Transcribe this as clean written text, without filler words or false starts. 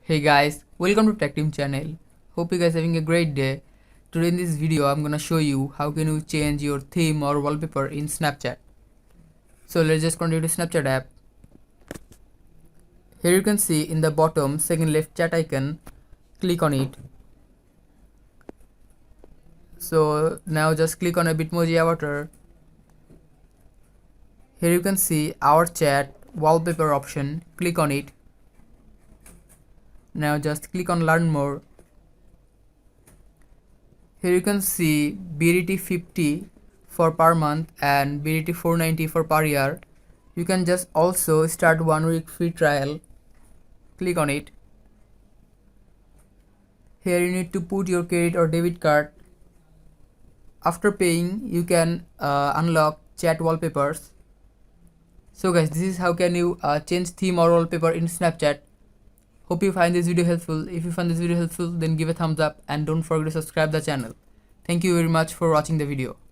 Hey guys, welcome to Tech Team channel. Hope you guys having a great day. Today in this video I'm gonna show you how can you change your theme or wallpaper in Snapchat. So let's just continue to Snapchat app. Here you can see in the bottom second left chat icon, click on it. So now just click on a Bitmoji avatar. Here you can see our chat wallpaper option, click on it. Now just click on learn more. Here you can see BDT 50 for per month and BDT 490 for per year. You can just also start 1 week free trial. Click on it. Here you need to put your credit or debit card. After paying, you can unlock chat wallpapers. So guys, this is how can you change theme or wallpaper in Snapchat. Hope you find this video helpful. If you find this video helpful, then give a thumbs up and don't forget to subscribe the channel. Thank you very much for watching the video.